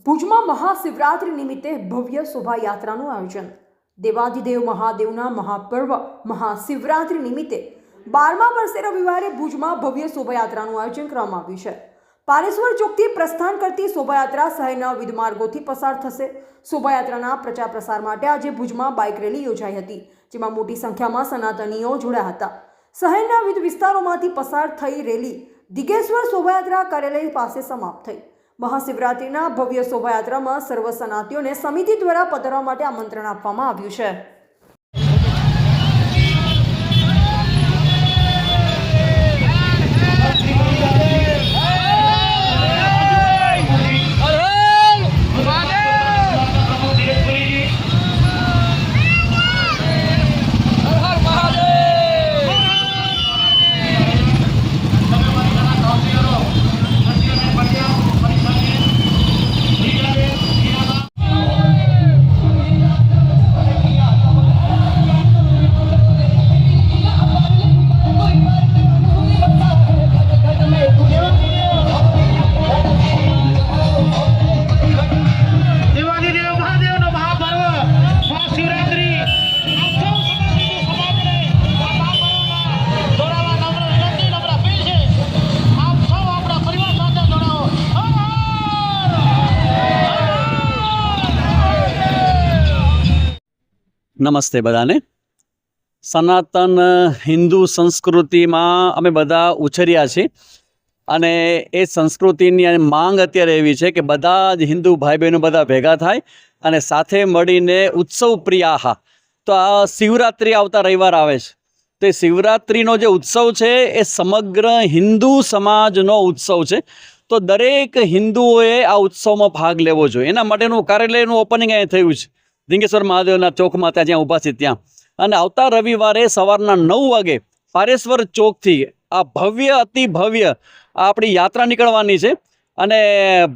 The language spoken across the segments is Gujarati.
ભુજમાં મહાશિવરાત્રિ નિમિત્તે ભવ્ય શોભાયાત્રાનું આયોજન। દેવાધિદેવ મહાદેવના મહાપર્વ મહાશિવરાત્રિ નિમિત્તે 12મા વર્ષે રવિવારે ભુજમાં ભવ્ય શોભાયાત્રાનું આયોજન કરવામાં આવ્યું છે। પારેશ્વર ચોકથી પ્રસ્થાન કરતી શોભાયાત્રા શહેરના વિવિધ માર્ગોથી પસાર થશે। શોભાયાત્રાના પ્રચાર પ્રસાર માટે આજે ભુજમાં બાઇક રેલી યોજાઈ હતી, જેમાં મોટી સંખ્યામાં સનાતનીઓ જોડાયા હતા। શહેરના વિવિધ વિસ્તારોમાંથી પસાર થઈ રેલી દિગેશ્વર શોભાયાત્રા કાર્યાલય પાસે સમાપ્ત થઈ। મહાશિવરાત્રિના ભવ્ય શોભાયાત્રામાં સર્વ સનાતીઓને સમિતિ દ્વારા પધારવા માટે આમંત્રણ આપવામાં આવ્યું છે। નમસ્તે બધાને। સનાતન હિન્દુ સંસ્કૃતિમાં અમે બધા ઉછર્યા છીએ અને એ સંસ્કૃતિની માંગ અત્યારે એવી છે કે બધા જ હિન્દુ ભાઈ બહેનો બધા ભેગા થાય અને સાથે મળીને ઉત્સવ પ્રિયાહા। તો આ શિવરાત્રિ આવતા રવિવાર આવે છે, તો એ શિવરાત્રિનો જે ઉત્સવ છે એ સમગ્ર હિન્દુ સમાજનો ઉત્સવ છે। તો દરેક હિન્દુઓએ આ ઉત્સવમાં ભાગ લેવો જોઈએ। એના માટેનું કાર્યાલયનું ઓપનિંગ અહીં થયું છે દિગેશ્વર મહાદેવના ચોકમાં, ત્યાં જ્યાં ઊભા છે ત્યાં। અને આવતા રવિવારે સવારના 9 વાગે પારેશ્વર ચોકથી આ ભવ્ય અતિ ભવ્ય આપણી યાત્રા નીકળવાની છે। અને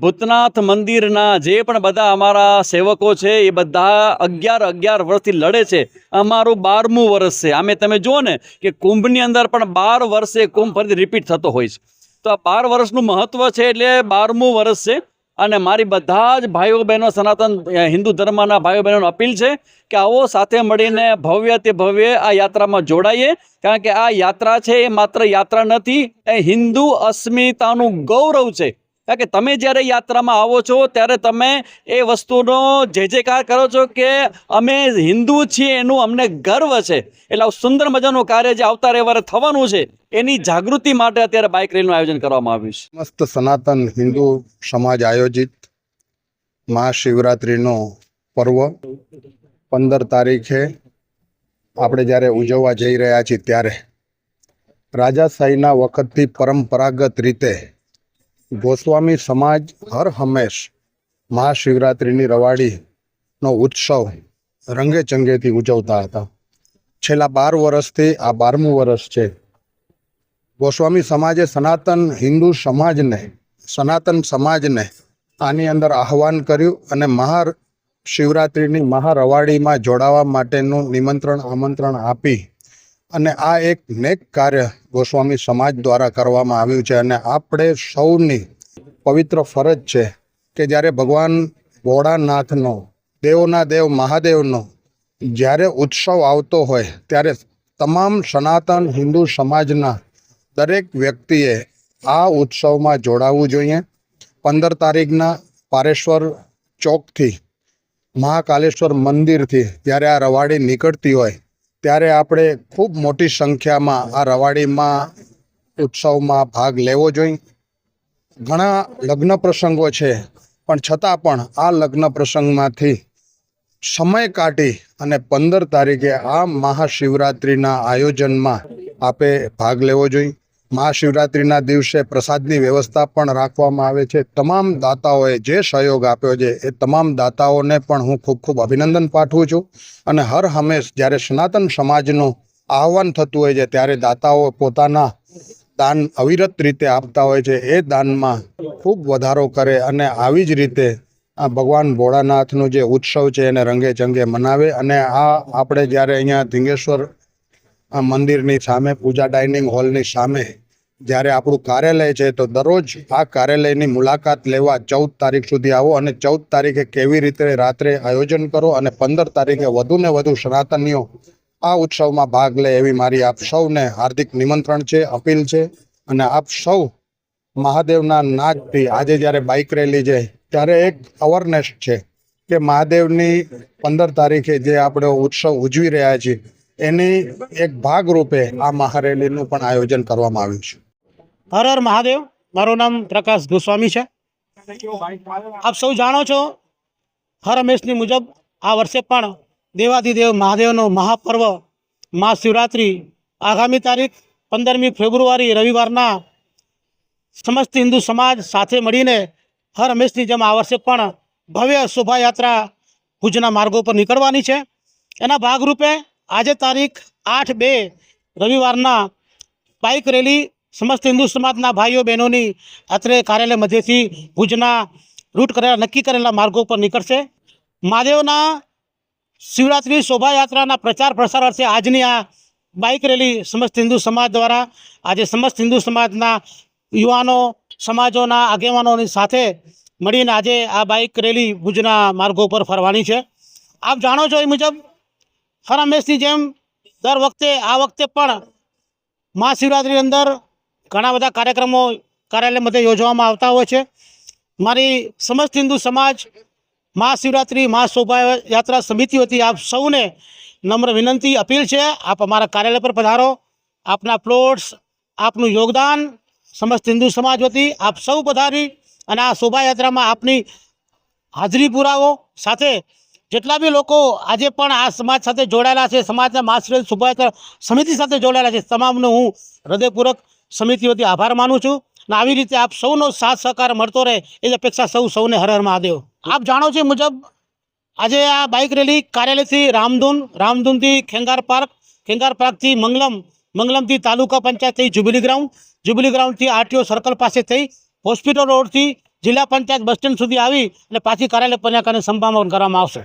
ભૂતનાથ મંદિરના જે પણ બધા અમારા સેવકો છે એ બધા 11 વર્ષથી લડે છે। અમારું 12મું વર્ષ છે। આમે તમે જુઓ ને કે કુંભની અંદર પણ 12 વર્ષે કુંભ ફરીથી રિપીટ થતો હોય છે। તો આ 12 વર્ષનું મહત્ત્વ છે, એટલે 12મું વર્ષ છે। અને મારી બધા જ ભાઈઓ બહેનો સનાતન હિન્દુ ધર્મના ભાઈઓ બહેનોને અપીલ છે કે આવો સાથે મળીને ભવ્ય તે ભવ્ય આ યાત્રામાં જોડાઈએ, કારણ કે આ યાત્રા છે એ માત્ર યાત્રા નથી, એ હિન્દુ અસ્મિતાનું ગૌરવ છે। કારણ કે તમે જ્યારે યાત્રામાં આવો છો ત્યારે તમે એ વસ્તુનો જયજયકાર કરો છો કે અમે હિન્દુ છીએ, એનું અમને ગર્વ છે। એટલે આવું સુંદર મજાનું કાર્ય જે આવતા રવિવારે થવાનું છે એની જાગૃતિ માટે અત્યારે બાઇક રેલીનું આયોજન કરવામાં આવ્યું છે। મસ્ત સનાતન હિન્દુ સમાજ આયોજિત મહાશિવરાત્રિનો પર્વ 15 તારીખે આપણે જ્યારે ઉજવવા જઈ રહ્યા છીએ, ત્યારે રાજાશાહીના વખતથી પરંપરાગત રીતે ગોસ્વામી સમાજ હર હંમેશ મહાશિવરાત્રિની રવાડીનો ઉત્સવ રંગે ચંગેથી ઉજવતા હતા। છેલ્લા 12 વર્ષથી આ 12મું વર્ષ છે। ગોસ્વામી સમાજે સનાતન હિન્દુ સમાજને, સનાતન સમાજને આની અંદર આહ્વાન કર્યું અને મહાશિવરાત્રિની મહારવાડીમાં જોડાવા માટેનું આમંત્રણ આપી અને આ એક નેક કાર્ય ગોસ્વામી સમાજ દ્વારા કરવામાં આવ્યું છે। અને આપણે સૌની પવિત્ર ફરજ છે કે જ્યારે ભગવાન ભોળાનાથનો, દેવોના દેવ મહાદેવનો જ્યારે ઉત્સવ આવતો હોય ત્યારે તમામ સનાતન હિન્દુ સમાજના દરેક વ્યક્તિએ આ ઉત્સવમાં જોડાવવું જોઈએ। 15 તારીખના પારેશ્વર ચોકથી મહાકાલેશ્વર મંદિરથી જ્યારે આ રવાડી નીકળતી હોય ત્યારે આપણે ખૂબ મોટી સંખ્યામાં આ રવાડીમાં ઉત્સવમાં ભાગ લેવો જોઈએ। ઘણા લગ્ન પ્રસંગો છે, પણ છતાં પણ આ લગ્ન પ્રસંગમાંથી સમય કાઢી અને 15 તારીખે આ મહાશિવરાત્રિના આયોજનમાં આપે ભાગ લેવો જોઈએ। મહાશિવરાત્રિના દિવસે પ્રસાદની વ્યવસ્થા પણ રાખવામાં આવે છે। તમામ દાતાઓએ જે સહયોગ આપ્યો છે એ તમામ દાતાઓને પણ હું ખૂબ અભિનંદન પાઠવું છું। અને હર હંમેશ જ્યારે સનાતન સમાજનું આહ્વાન થતું હોય છે ત્યારે દાતાઓ પોતાના દાન અવિરત રીતે આપતા હોય છે। એ દાનમાં ખૂબ વધારો કરે અને આવી જ રીતે આ ભગવાન ભોળાનાથનું જે ઉત્સવ છે એને રંગે ચંગે મનાવે। અને આ આપણે જ્યારે અહીંયા દિગેશ્વર મંદિરની સામે પૂજા ડાઇનિંગ હોલની સામે જ્યારે આપણું કાર્યાલય છે તો દરરોજ આ કાર્યાલયની મુલાકાત લેવા 14 તારીખ સુધી આવો અને 14 તારીખે કેવી રીતે રાત્રે આયોજન કરો અને 15 તારીખે વધુને વધુ સનાતનીઓ આ ઉત્સવમાં ભાગ લે એવી મારી આપ સૌને હાર્દિક નિમંત્રણ છે, અપીલ છે. અને આપ સૌ મહાદેવના નાદથી આજે જ્યારે બાઇક રેલી છે ત્યારે એક અવેરનેસ છે કે મહાદેવની 15 તારીખે જે આપણે ઉત્સવ ઉજવી રહ્યા છીએ એની એક ભાગરૂપે આ મહારેલીનું પણ આયોજન કરવામાં આવ્યું છે. હર હર મહાદેવ. મારું નામ પ્રકાશ ગોસ્વામી છે. આપ સૌ જાણો છો હર હંમેશની મુજબ આ વર્ષે પણ દેવાધિદેવ મહાદેવનો મહાપર્વ મહાશિવરાત્રિ આગામી તારીખ 15મી ફેબ્રુઆરી રવિવારના સમસ્ત હિન્દુ સમાજ સાથે મળીને હર હંમેશની જેમ આ વર્ષે પણ ભવ્ય શોભાયાત્રા ભુજના માર્ગો પર નીકળવાની છે. એના ભાગરૂપે આજે તારીખ 8/2 રવિવારના બાઇક રેલી સમસ્ત હિન્દુ સમાજના ભાઈઓ બહેનોની અત્રે કાર્યાલય મધ્યથી ભુજના રૂટ કરેલા નક્કી કરેલા માર્ગો પર નીકળશે. મહાદેવના શિવરાત્રિ શોભાયાત્રાના પ્રચાર પ્રસાર અર્થે આજની આ બાઇક રેલી સમસ્ત હિન્દુ સમાજ દ્વારા આજે સમસ્ત હિન્દુ સમાજના યુવાનો સમાજોના આગેવાનોની સાથે મળીને આજે આ બાઇક રેલી ભુજના માર્ગો પર ફરવાની છે. આપ જાણો છો એ મુજબ હર હંમેશની જેમ દર વખતે આ વખતે પણ મહાશિવરાત્રિની અંદર ઘણા બધા કાર્યક્રમો કાર્યાલય મધ્યે યોજવામાં આવતા હોય છે. મારી સમસ્ત હિન્દુ સમાજ મહાશિવરાત્રિ મહાશોભાયાત્રા સમિતિ વતી આપ સૌને નમ્ર વિનંતી અપીલ છે, આપ અમારા કાર્યાલય પર પધારો. આપના પ્લોટ્સ, આપનું યોગદાન સમસ્ત હિન્દુ સમાજ વતી આપ સૌ પધારી અને આ શોભાયાત્રામાં આપની હાજરી પુરાવો. સાથે જેટલા બી લોકો આજે પણ આ સમાજ સાથે જોડાયેલા છે, સમાજના મહાશિવરાત્રિ શોભાયાત્રા સમિતિ સાથે જોડાયેલા છે, તમામનો હું હૃદયપૂર્વક સમિતિ વતી આભાર માનું છું. અને આવી રીતે આપ સૌનો સાથ સહકાર મળતો રહે એ જ અપેક્ષા સૌને હર હર મહાદેવ. આપ જાણો છો મુજબ આજે આ બાઇક રેલી કાર્યાલયથી રામધૂનથી ખેંગાર પાર્કથી મંગલમથી તાલુકા પંચાયત થઈ જ્યુબિલી ગ્રાઉન્ડથી આરટીઓ સર્કલ પાસે થઈ હોસ્પિટલ રોડથી જિલ્લા પંચાયત બસ સ્ટેન્ડ સુધી આવી અને પાછી કાર્યાલય પર્યાકરણને સંપાદન કરવામાં આવશે.